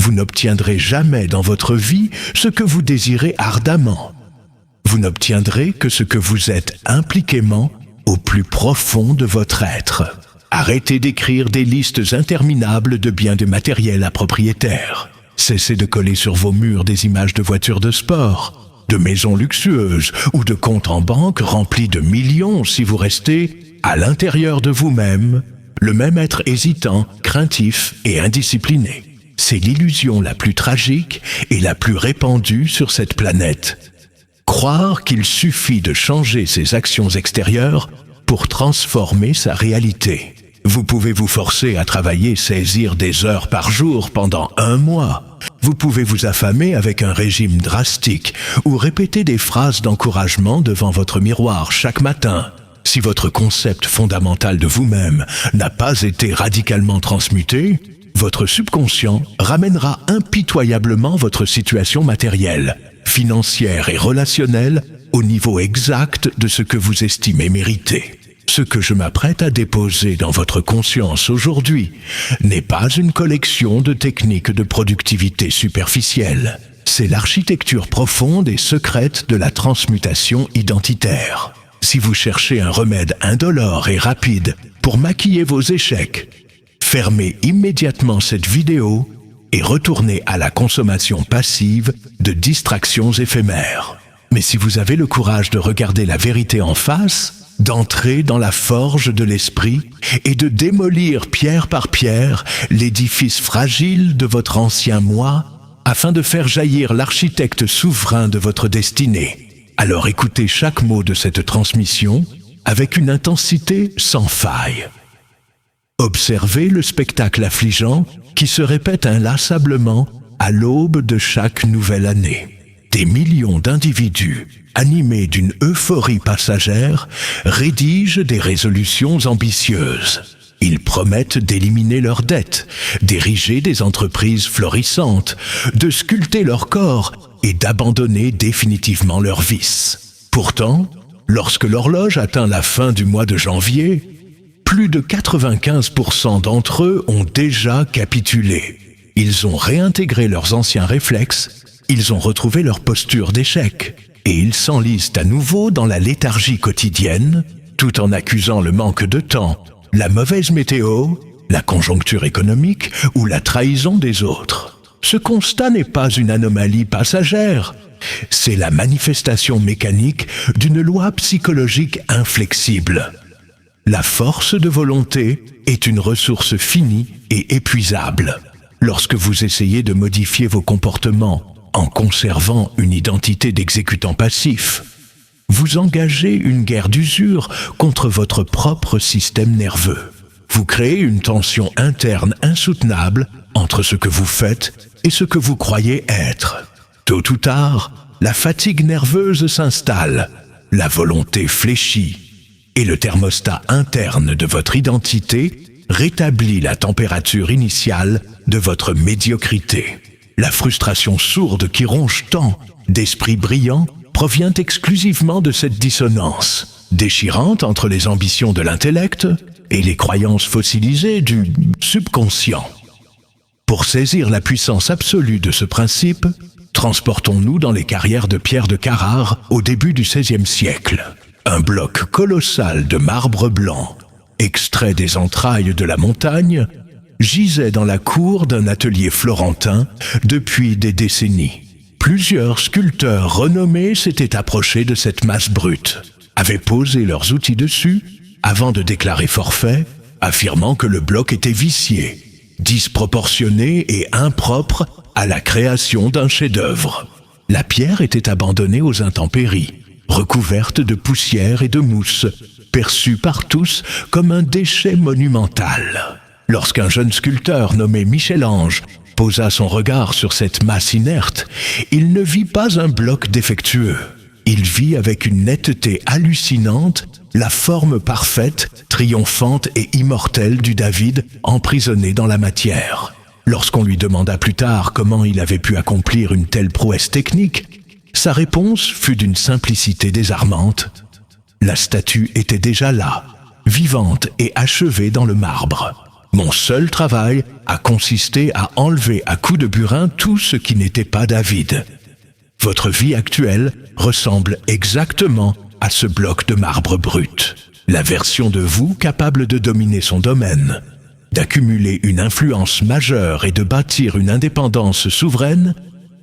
Vous n'obtiendrez jamais dans votre vie ce que vous désirez ardemment. Vous n'obtiendrez que ce que vous êtes impliquément au plus profond de votre être. Arrêtez d'écrire des listes interminables de biens de matériel à propriétaire. Cessez de coller sur vos murs des images de voitures de sport, de maisons luxueuses ou de comptes en banque remplis de millions si vous restez, à l'intérieur de vous-même, le même être hésitant, craintif et indiscipliné. C'est l'illusion la plus tragique et la plus répandue sur cette planète. Croire qu'il suffit de changer ses actions extérieures pour transformer sa réalité. Vous pouvez vous forcer à travailler 16 des heures par jour pendant 1 mois. Vous pouvez vous affamer avec un régime drastique ou répéter des phrases d'encouragement devant votre miroir chaque matin. Si votre concept fondamental de vous-même n'a pas été radicalement transmuté, votre subconscient ramènera impitoyablement votre situation matérielle, financière et relationnelle au niveau exact de ce que vous estimez mériter. Ce que je m'apprête à déposer dans votre conscience aujourd'hui n'est pas une collection de techniques de productivité superficielle. C'est l'architecture profonde et secrète de la transmutation identitaire. Si vous cherchez un remède indolore et rapide pour maquiller vos échecs, fermez immédiatement cette vidéo et retournez à la consommation passive de distractions éphémères. Mais si vous avez le courage de regarder la vérité en face, d'entrer dans la forge de l'esprit et de démolir pierre par pierre l'édifice fragile de votre ancien moi afin de faire jaillir l'architecte souverain de votre destinée. Alors écoutez chaque mot de cette transmission avec une intensité sans faille. Observez le spectacle affligeant qui se répète inlassablement à l'aube de chaque nouvelle année. Des millions d'individus, animés d'une euphorie passagère, rédigent des résolutions ambitieuses. Ils promettent d'éliminer leurs dettes, d'ériger des entreprises florissantes, de sculpter leur corps et d'abandonner définitivement leurs vices. Pourtant, lorsque l'horloge atteint la fin du mois de janvier, plus de 95% d'entre eux ont déjà capitulé. Ils ont réintégré leurs anciens réflexes, ils ont retrouvé leur posture d'échec, et ils s'enlisent à nouveau dans la léthargie quotidienne, tout en accusant le manque de temps, la mauvaise météo, la conjoncture économique ou la trahison des autres. Ce constat n'est pas une anomalie passagère, c'est la manifestation mécanique d'une loi psychologique inflexible. La force de volonté est une ressource finie et épuisable. Lorsque vous essayez de modifier vos comportements en conservant une identité d'exécutant passif, vous engagez une guerre d'usure contre votre propre système nerveux. Vous créez une tension interne insoutenable entre ce que vous faites et ce que vous croyez être. Tôt ou tard, la fatigue nerveuse s'installe, la volonté fléchit, et le thermostat interne de votre identité rétablit la température initiale de votre médiocrité. La frustration sourde qui ronge tant d'esprits brillants provient exclusivement de cette dissonance, déchirante entre les ambitions de l'intellect et les croyances fossilisées du subconscient. Pour saisir la puissance absolue de ce principe, transportons-nous dans les carrières de Pierre de Carrare au début du XVIe siècle. Un bloc colossal de marbre blanc, extrait des entrailles de la montagne, gisait dans la cour d'un atelier florentin depuis des décennies. Plusieurs sculpteurs renommés s'étaient approchés de cette masse brute, avaient posé leurs outils dessus avant de déclarer forfait, affirmant que le bloc était vicié, disproportionné et impropre à la création d'un chef-d'œuvre. La pierre était abandonnée aux intempéries, recouverte de poussière et de mousse, perçue par tous comme un déchet monumental. Lorsqu'un jeune sculpteur nommé Michel-Ange posa son regard sur cette masse inerte, il ne vit pas un bloc défectueux. Il vit avec une netteté hallucinante la forme parfaite, triomphante et immortelle du David emprisonné dans la matière. Lorsqu'on lui demanda plus tard comment il avait pu accomplir une telle prouesse technique, sa réponse fut d'une simplicité désarmante. La statue était déjà là, vivante et achevée dans le marbre. Mon seul travail a consisté à enlever à coups de burin tout ce qui n'était pas David. Votre vie actuelle ressemble exactement à ce bloc de marbre brut. La version de vous capable de dominer son domaine, d'accumuler une influence majeure et de bâtir une indépendance souveraine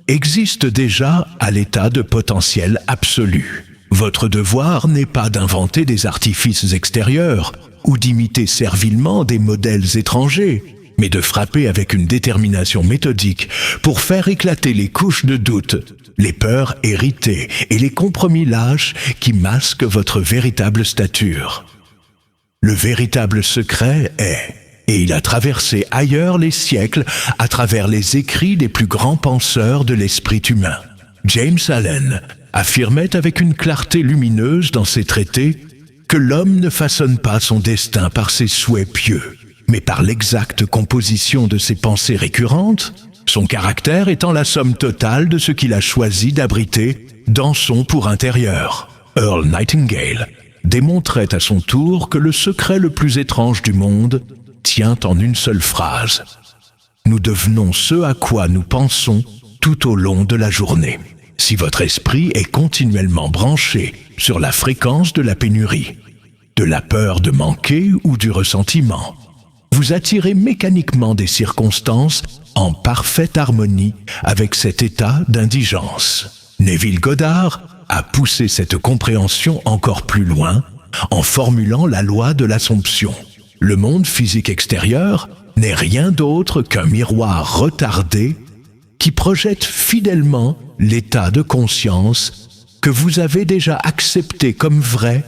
existe déjà à l'état de potentiel absolu. Votre devoir n'est pas d'inventer des artifices extérieurs ou d'imiter servilement des modèles étrangers, mais de frapper avec une détermination méthodique pour faire éclater les couches de doute, les peurs héritées et les compromis lâches qui masquent votre véritable stature. Le véritable secret est, et il a traversé ailleurs les siècles à travers les écrits des plus grands penseurs de l'esprit humain. James Allen affirmait avec une clarté lumineuse dans ses traités que l'homme ne façonne pas son destin par ses souhaits pieux, mais par l'exacte composition de ses pensées récurrentes, son caractère étant la somme totale de ce qu'il a choisi d'abriter dans son pour intérieur. Earl Nightingale démontrait à son tour que le secret le plus étrange du monde tient en une seule phrase. Nous devenons ce à quoi nous pensons tout au long de la journée. Si votre esprit est continuellement branché sur la fréquence de la pénurie, de la peur de manquer ou du ressentiment, vous attirez mécaniquement des circonstances en parfaite harmonie avec cet état d'indigence. Neville Goddard a poussé cette compréhension encore plus loin en formulant la loi de l'Assomption. Le monde physique extérieur n'est rien d'autre qu'un miroir retardé qui projette fidèlement l'état de conscience que vous avez déjà accepté comme vrai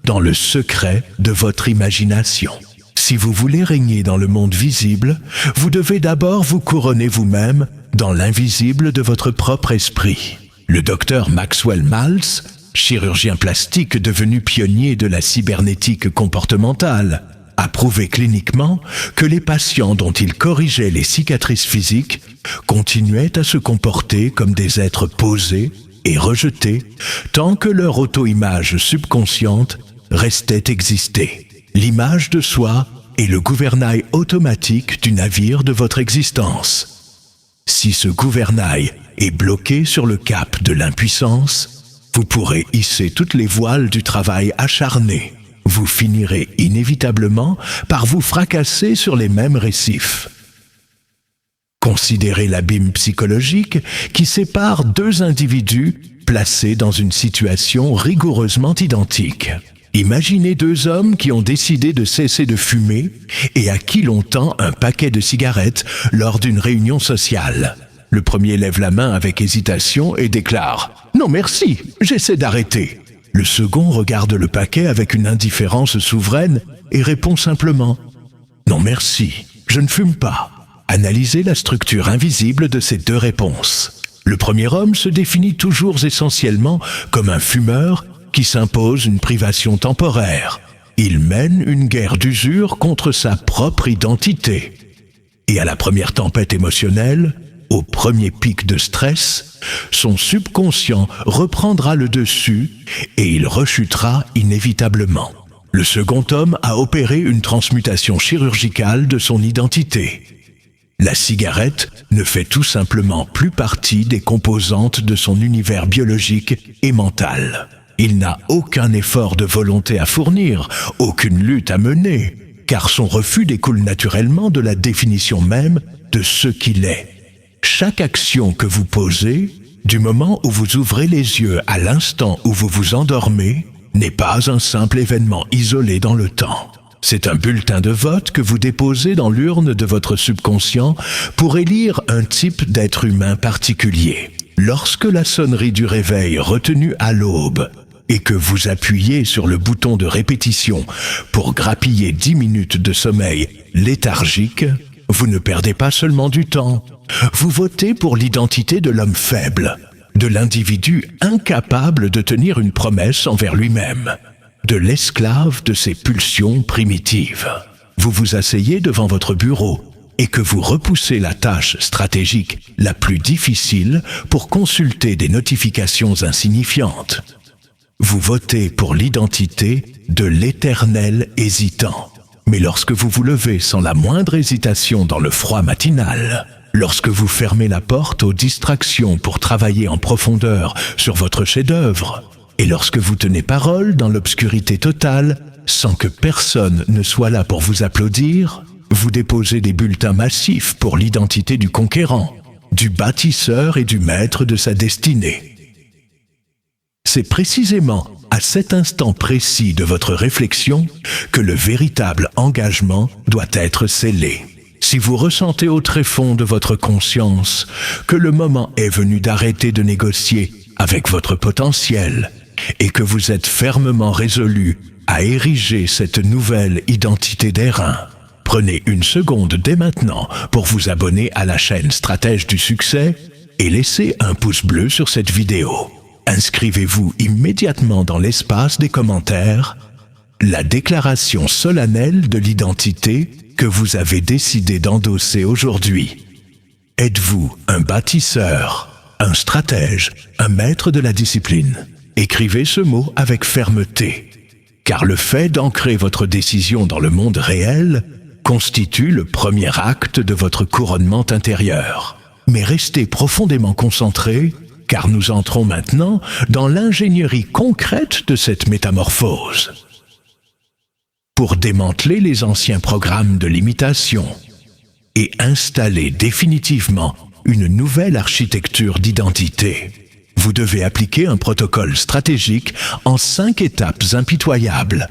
dans le secret de votre imagination. Si vous voulez régner dans le monde visible, vous devez d'abord vous couronner vous-même dans l'invisible de votre propre esprit. Le docteur Maxwell Maltz, chirurgien plastique devenu pionnier de la cybernétique comportementale, a prouvé cliniquement que les patients dont il corrigeait les cicatrices physiques continuaient à se comporter comme des êtres posés et rejetés tant que leur auto-image subconsciente restait exister. L'image de soi est le gouvernail automatique du navire de votre existence. Si ce gouvernail est bloqué sur le cap de l'impuissance, vous pourrez hisser toutes les voiles du travail acharné. Vous finirez inévitablement par vous fracasser sur les mêmes récifs. Considérez l'abîme psychologique qui sépare deux individus placés dans une situation rigoureusement identique. Imaginez deux hommes qui ont décidé de cesser de fumer et à qui l'on tend un paquet de cigarettes lors d'une réunion sociale. Le premier lève la main avec hésitation et déclare « Non merci, j'essaie d'arrêter ». Le second regarde le paquet avec une indifférence souveraine et répond simplement « Non merci, je ne fume pas ». Analysez la structure invisible de ces deux réponses. Le premier homme se définit toujours essentiellement comme un fumeur qui s'impose une privation temporaire. Il mène une guerre d'usure contre sa propre identité. Et à la première tempête émotionnelle, au premier pic de stress, son subconscient reprendra le dessus et il rechutera inévitablement. Le second homme a opéré une transmutation chirurgicale de son identité. La cigarette ne fait tout simplement plus partie des composantes de son univers biologique et mental. Il n'a aucun effort de volonté à fournir, aucune lutte à mener, car son refus découle naturellement de la définition même de ce qu'il est. Chaque action que vous posez, du moment où vous ouvrez les yeux à l'instant où vous vous endormez, n'est pas un simple événement isolé dans le temps. C'est un bulletin de vote que vous déposez dans l'urne de votre subconscient pour élire un type d'être humain particulier. Lorsque la sonnerie du réveil retenue à l'aube et que vous appuyez sur le bouton de répétition pour grappiller 10 minutes de sommeil léthargique, vous ne perdez pas seulement du temps. Vous votez pour l'identité de l'homme faible, de l'individu incapable de tenir une promesse envers lui-même, de l'esclave de ses pulsions primitives. Vous vous asseyez devant votre bureau et que vous repoussez la tâche stratégique la plus difficile pour consulter des notifications insignifiantes. Vous votez pour l'identité de l'éternel hésitant. Mais lorsque vous vous levez sans la moindre hésitation dans le froid matinal, lorsque vous fermez la porte aux distractions pour travailler en profondeur sur votre chef-d'œuvre, et lorsque vous tenez parole dans l'obscurité totale, sans que personne ne soit là pour vous applaudir, vous déposez des bulletins massifs pour l'identité du conquérant, du bâtisseur et du maître de sa destinée. C'est précisément à cet instant précis de votre réflexion que le véritable engagement doit être scellé. Si vous ressentez au tréfonds de votre conscience que le moment est venu d'arrêter de négocier avec votre potentiel et que vous êtes fermement résolu à ériger cette nouvelle identité d'airain, prenez une seconde dès maintenant pour vous abonner à la chaîne Stratège du Succès et laissez un pouce bleu sur cette vidéo. Inscrivez-vous immédiatement dans l'espace des commentaires la déclaration solennelle de l'identité que vous avez décidé d'endosser aujourd'hui. Êtes-vous un bâtisseur, un stratège, un maître de la discipline? Écrivez ce mot avec fermeté, car le fait d'ancrer votre décision dans le monde réel constitue le premier acte de votre couronnement intérieur. Mais restez profondément concentrés, car nous entrons maintenant dans l'ingénierie concrète de cette métamorphose. Pour démanteler les anciens programmes de limitation et installer définitivement une nouvelle architecture d'identité, vous devez appliquer un protocole stratégique en 5 étapes impitoyables,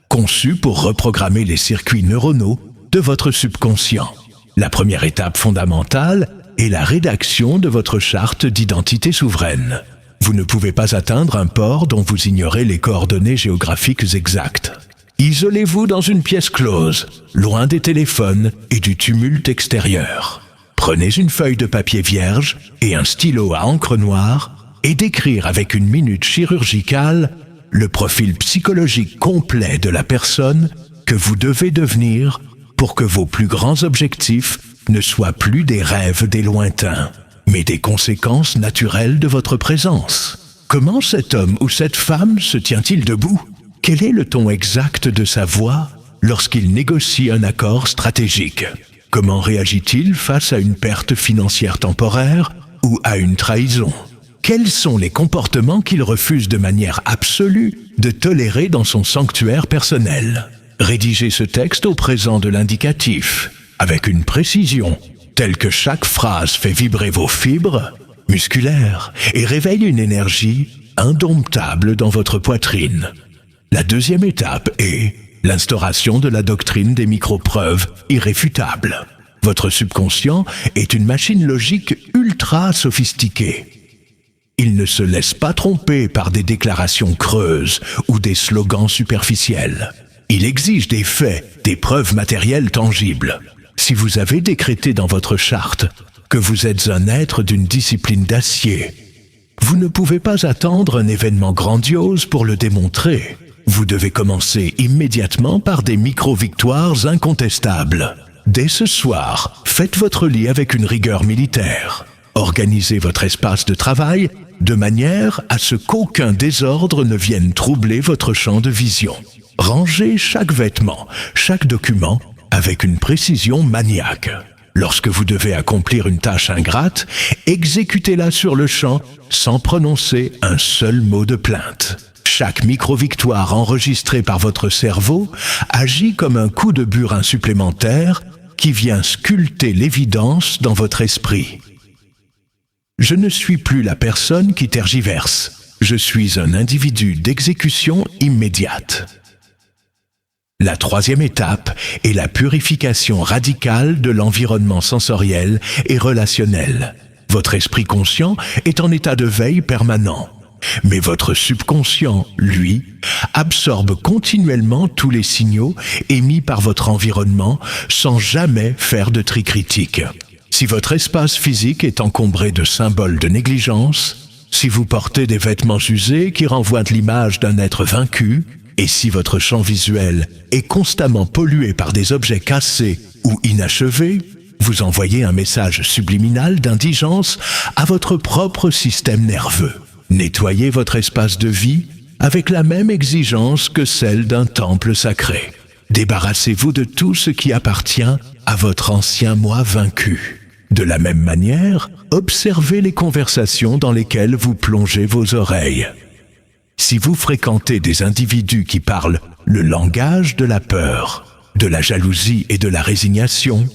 conçu pour reprogrammer les circuits neuronaux de votre subconscient. La première étape fondamentale est la rédaction de votre charte d'identité souveraine. Vous ne pouvez pas atteindre un port dont vous ignorez les coordonnées géographiques exactes. Isolez-vous dans une pièce close, loin des téléphones et du tumulte extérieur. Prenez une feuille de papier vierge et un stylo à encre noire et d'écrire avec une minute chirurgicale le profil psychologique complet de la personne que vous devez devenir pour que vos plus grands objectifs ne soient plus des rêves des lointains, mais des conséquences naturelles de votre présence. Comment cet homme ou cette femme se tient-il debout? Quel est le ton exact de sa voix lorsqu'il négocie un accord stratégique? Comment réagit-il face à une perte financière temporaire ou à une trahison? Quels sont les comportements qu'il refuse de manière absolue de tolérer dans son sanctuaire personnel? Rédigez ce texte au présent de l'indicatif, avec une précision, telle que chaque phrase fait vibrer vos fibres musculaires et réveille une énergie indomptable dans votre poitrine. La deuxième étape est l'instauration de la doctrine des micro-preuves irréfutables. Votre subconscient est une machine logique ultra sophistiquée. Il ne se laisse pas tromper par des déclarations creuses ou des slogans superficiels. Il exige des faits, des preuves matérielles tangibles. Si vous avez décrété dans votre charte que vous êtes un être d'une discipline d'acier, vous ne pouvez pas attendre un événement grandiose pour le démontrer. Vous devez commencer immédiatement par des micro-victoires incontestables. Dès ce soir, faites votre lit avec une rigueur militaire. Organisez votre espace de travail de manière à ce qu'aucun désordre ne vienne troubler votre champ de vision. Rangez chaque vêtement, chaque document avec une précision maniaque. Lorsque vous devez accomplir une tâche ingrate, exécutez-la sur le champ sans prononcer un seul mot de plainte. Chaque micro-victoire enregistrée par votre cerveau agit comme un coup de burin supplémentaire qui vient sculpter l'évidence dans votre esprit. Je ne suis plus la personne qui tergiverse. Je suis un individu d'exécution immédiate. La troisième étape est la purification radicale de l'environnement sensoriel et relationnel. Votre esprit conscient est en état de veille permanent, mais votre subconscient, lui, absorbe continuellement tous les signaux émis par votre environnement sans jamais faire de tri critique. Si votre espace physique est encombré de symboles de négligence, si vous portez des vêtements usés qui renvoient de l'image d'un être vaincu, et si votre champ visuel est constamment pollué par des objets cassés ou inachevés, vous envoyez un message subliminal d'indigence à votre propre système nerveux. Nettoyez votre espace de vie avec la même exigence que celle d'un temple sacré. Débarrassez-vous de tout ce qui appartient à votre ancien moi vaincu. De la même manière, observez les conversations dans lesquelles vous plongez vos oreilles. Si vous fréquentez des individus qui parlent le langage de la peur, de la jalousie et de la résignation,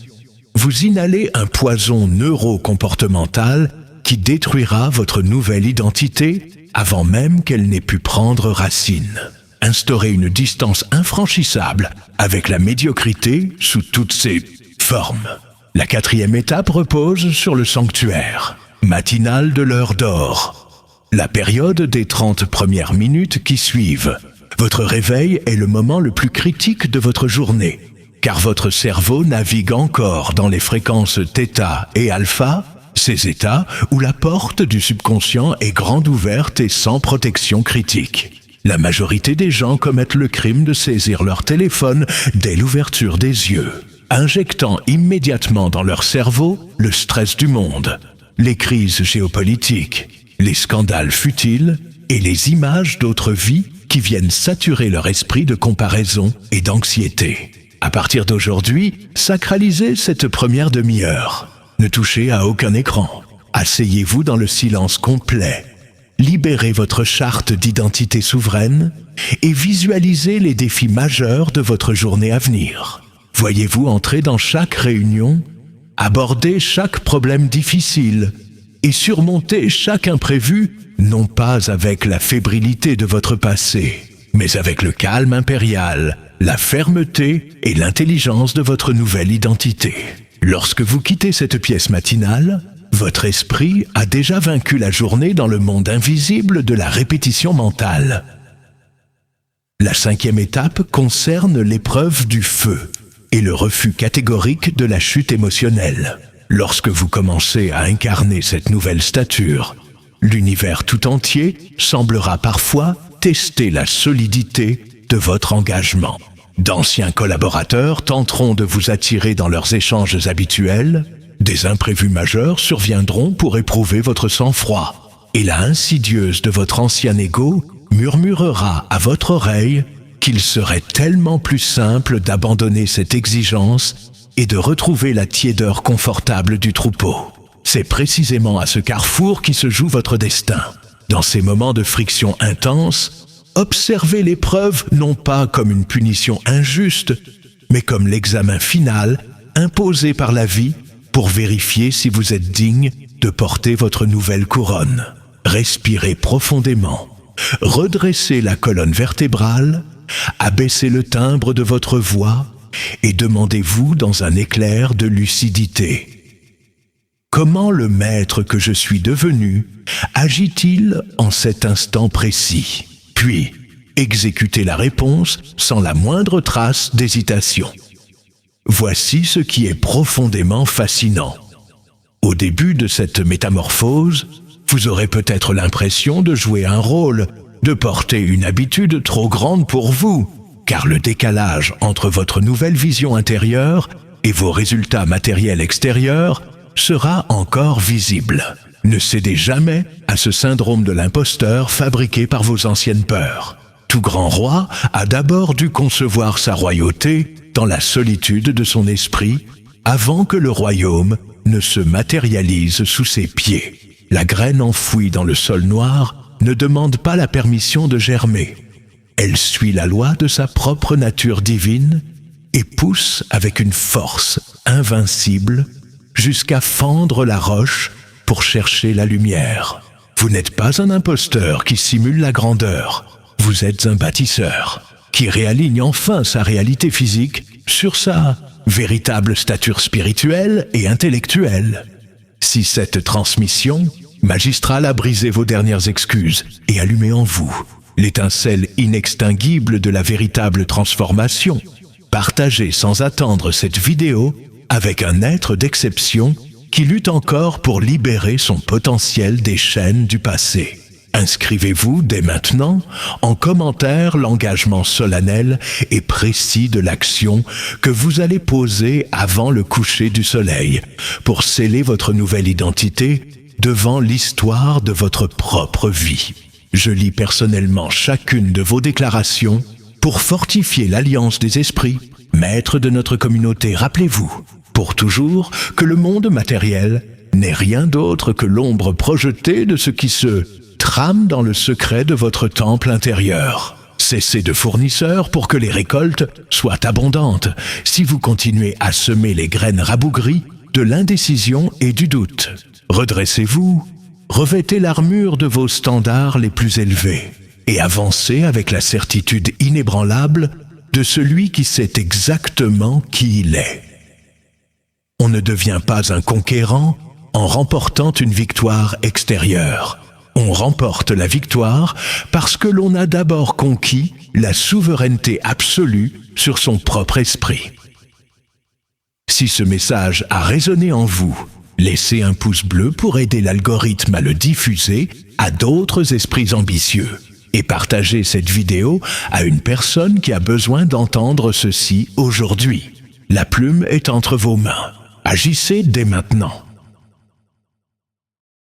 vous inhalez un poison neuro-comportemental qui détruira votre nouvelle identité avant même qu'elle n'ait pu prendre racine. Instaurez une distance infranchissable avec la médiocrité sous toutes ses formes. La 4e étape repose sur le sanctuaire, matinal de l'heure d'or. La période des 30 premières minutes qui suivent. Votre réveil est le moment le plus critique de votre journée, car votre cerveau navigue encore dans les fréquences θ et α, ces états où la porte du subconscient est grande ouverte et sans protection critique. La majorité des gens commettent le crime de saisir leur téléphone dès l'ouverture des yeux, injectant immédiatement dans leur cerveau le stress du monde, les crises géopolitiques, les scandales futiles et les images d'autres vies qui viennent saturer leur esprit de comparaison et d'anxiété. À partir d'aujourd'hui, sacralisez cette première demi-heure. Ne touchez à aucun écran. Asseyez-vous dans le silence complet. Libérez votre charte d'identité souveraine et visualisez les défis majeurs de votre journée à venir. Voyez-vous entrer dans chaque réunion, aborder chaque problème difficile et surmonter chaque imprévu, non pas avec la fébrilité de votre passé, mais avec le calme impérial, la fermeté et l'intelligence de votre nouvelle identité. Lorsque vous quittez cette pièce matinale, votre esprit a déjà vaincu la journée dans le monde invisible de la répétition mentale. La 5e étape concerne l'épreuve du feu et le refus catégorique de la chute émotionnelle. Lorsque vous commencez à incarner cette nouvelle stature, l'univers tout entier semblera parfois tester la solidité de votre engagement. D'anciens collaborateurs tenteront de vous attirer dans leurs échanges habituels, des imprévus majeurs surviendront pour éprouver votre sang-froid, et la insidieuse de votre ancien ego murmurera à votre oreille qu'il serait tellement plus simple d'abandonner cette exigence et de retrouver la tiédeur confortable du troupeau. C'est précisément à ce carrefour qui se joue votre destin. Dans ces moments de friction intense, observez l'épreuve non pas comme une punition injuste, mais comme l'examen final imposé par la vie pour vérifier si vous êtes digne de porter votre nouvelle couronne. Respirez profondément, redressez la colonne vertébrale, abaissez le timbre de votre voix et demandez-vous dans un éclair de lucidité. Comment le maître que je suis devenu agit-il en cet instant précis? Puis, exécutez la réponse sans la moindre trace d'hésitation. Voici ce qui est profondément fascinant. Au début de cette métamorphose, vous aurez peut-être l'impression de jouer un rôle, de porter une habitude trop grande pour vous, car le décalage entre votre nouvelle vision intérieure et vos résultats matériels extérieurs sera encore visible. Ne cédez jamais à ce syndrome de l'imposteur fabriqué par vos anciennes peurs. Tout grand roi a d'abord dû concevoir sa royauté dans la solitude de son esprit avant que le royaume ne se matérialise sous ses pieds. La graine enfouie dans le sol noir ne demande pas la permission de germer. Elle suit la loi de sa propre nature divine et pousse avec une force invincible jusqu'à fendre la roche pour chercher la lumière. Vous n'êtes pas un imposteur qui simule la grandeur. Vous êtes un bâtisseur qui réaligne enfin sa réalité physique sur sa véritable stature spirituelle et intellectuelle. Si cette transmission magistrale a brisé vos dernières excuses et allumé en vous l'étincelle inextinguible de la véritable transformation, partagez sans attendre cette vidéo avec un être d'exception qui lutte encore pour libérer son potentiel des chaînes du passé. Inscrivez-vous dès maintenant en commentaire l'engagement solennel et précis de l'action que vous allez poser avant le coucher du soleil pour sceller votre nouvelle identité devant l'histoire de votre propre vie. Je lis personnellement chacune de vos déclarations pour pour fortifier l'alliance des esprits, maîtres de notre communauté, rappelez-vous, pour toujours, que le monde matériel n'est rien d'autre que l'ombre projetée de ce qui se trame dans le secret de votre temple intérieur. Cessez de fournisseurs pour que les récoltes soient abondantes si vous continuez à semer les graines rabougries de l'indécision et du doute. Redressez-vous, revêtez l'armure de vos standards les plus élevés et avancez avec la certitude inébranlable de celui qui sait exactement qui il est. On ne devient pas un conquérant en remportant une victoire extérieure. On remporte la victoire parce que l'on a d'abord conquis la souveraineté absolue sur son propre esprit. Si ce message a résonné en vous, laissez un pouce bleu pour aider l'algorithme à le diffuser à d'autres esprits ambitieux et partagez cette vidéo à une personne qui a besoin d'entendre ceci aujourd'hui. La plume est entre vos mains. Agissez dès maintenant.